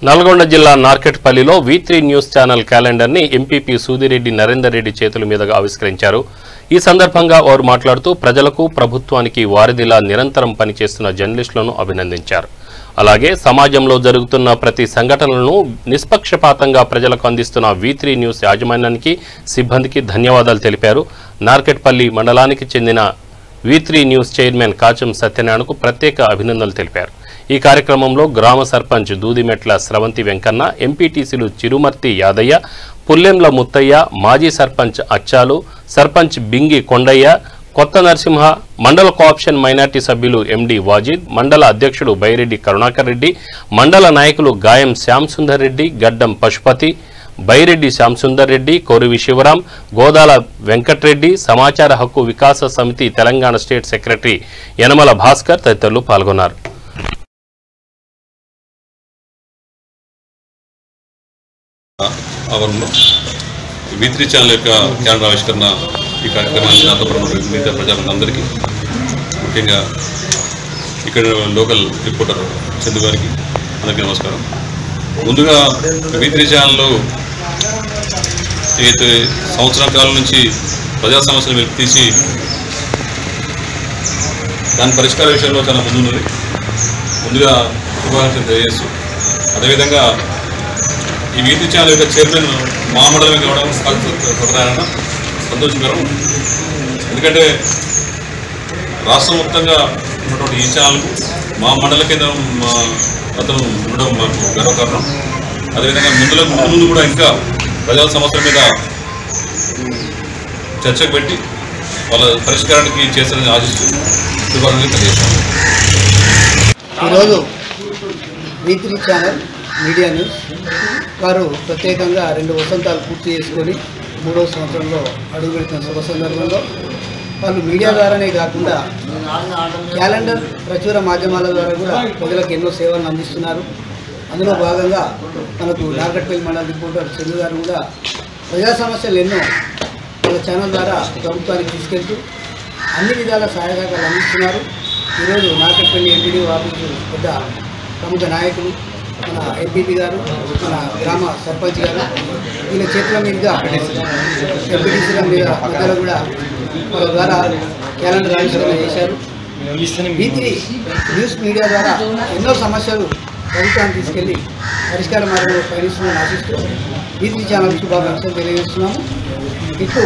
నల్గొండ జిల్లా నార్కెట్పల్లిలో V3 news channel calendar ని MPP Sudireddy Narender Reddy చేతుల మీదుగా ఆవిష్కరించారు. ఈ సందర్భంగా వారు మాట్లాడుతూ ప్రజలకు ప్రభుత్వానికి వారధిలా నిరంతరం పనిచేస్తున్న జర్నలిస్టులను అభినందించారు. అలాగే సమాజంలో జరుగుతున్న ప్రతి సంఘటనలను నిష్పక్షపాతంగా ప్రజలకు అందిస్తున్న V3 న్యూస్ యాజమాన్యానికి సిబ్బందికి ధన్యవాదాలు తెలిపారు. నార్కెట్పల్లి మండలానికి చెందిన V3 న్యూస్ చైర్మన్ కాచం సత్యనారాయణకు ప్రత్యేక అభినందనలు తెలిపారు. ఈ కార్యక్రమంలో గ్రామ సర్పంచ్ దూదిమెట్ల స్రవంతి వెంకన్న, ఎంపీటీసీలు చిరుమర్తి యాదయ్య, పుల్లెంల ముత్తయ్య, మాజీ సర్పంచ్ అచ్చాలు, సర్పంచ్ బింగి కొండయ్య, కొత్త నరసింహ, మండల కోఆప్షన్ మైనార్టీ సభ్యులు ఎండి వాజిద్, మండల అధ్యక్షుడు బైరెడ్డి కరుణాకర్ రెడ్డి, మండల నాయకులు గాయం శ్యామ్ సుందర్ రెడ్డి, గడ్డం పశుపతి, బైరెడ్డి శ్యామ్ సుందర్ రెడ్డి, కోరివి శివరాం, గోదాల వెంకట్రెడ్డి, సమాచార హక్కు వికాస సమితి తెలంగాణ స్టేట్ సెక్రటరీ యనమల భాస్కర్ తదితరులు పాల్గొన్నారు. ఆవరణలో V3 ఛానల్ యొక్క క్యాలెండర్ ఆవిష్కరణ ఈ కార్యక్రమాన్ని నాతో మిగతా ప్రజలందరికీ, ముఖ్యంగా ఇక్కడ లోకల్ రిపోర్టర్ చందు గారికి అందరికీ నమస్కారం. ముందుగా V3 ఛానల్లో ఏదైతే సంవత్సరం కాలం నుంచి ప్రజా సమస్యలు వెలికి తీసి దాని పరిష్కార విషయంలో చాలా ముందున్నది. ముందుగా శుభాకాంక్షలు తెలియజేస్తూ, అదేవిధంగా ఈ V3 ఛానల్ యొక్క చైర్మన్ మా మండలమే కావడం సత్యనారాయణ సంతోషకరం. ఎందుకంటే రాష్ట్ర మొత్తంగా ఉన్నటువంటి ఈ ఛానల్ మా మండల కేంద్రం అతను ఉండడం మాకు గర్వకారణం. అదేవిధంగా ముందు కూడా ఇంకా ప్రజల సమస్యల మీద చర్చకు పెట్టి వాళ్ళ పరిష్కారానికి చేస్తారని ఆశిస్తూ శుభాకాంక్షలు తెలియజేస్తాను. ఈరోజు V3 ఛానల్ మీడియా న్యూస్ వారు ప్రత్యేకంగా 2 వసంతాలు పూర్తి చేసుకొని 3వ సంవత్సరంలో అడుగుపెడుతున్న శుభ సందర్భంలో వాళ్ళు మీడియా ద్వారానే కాకుండా క్యాలెండర్ ప్రచుర మాధ్యమాల ద్వారా కూడా ప్రజలకు ఎన్నో సేవలను అందిస్తున్నారు. అందులో భాగంగా మనకు నార్కెట్పల్లి మండల రిపోర్టర్ చందు గారు కూడా ప్రజా సమస్యలు ఎన్నో వాళ్ళ ఛానల్ ద్వారా ప్రభుత్వానికి తీసుకెళ్తూ అన్ని విధాల సహాయ సహకారాలు అందిస్తున్నారు. ఈరోజు నార్కెట్పల్లి ఎంపీడీ ఆఫీసు పెద్ద ప్రముఖ నాయకులు మన ఎంపీపీ గారు, మన గ్రామ సర్పంచ్ గారు, వీళ్ళ చేతుల మీదుగా ఎంపీటీసీల మీద మధ్యలో కూడా వాళ్ళ ద్వారా క్యాలెండర్ ఆవిష్కరణ చేశారు. V3 న్యూస్ మీడియా ద్వారా ఎన్నో సమస్యలు ప్రభుత్వాన్ని తీసుకెళ్లి పరిష్కార మార్గంలో పయనిస్తుందని ఆశిస్తూ V3 ఛానల్ శుభాకాంక్షలు తెలియజేస్తున్నాము. ఇటు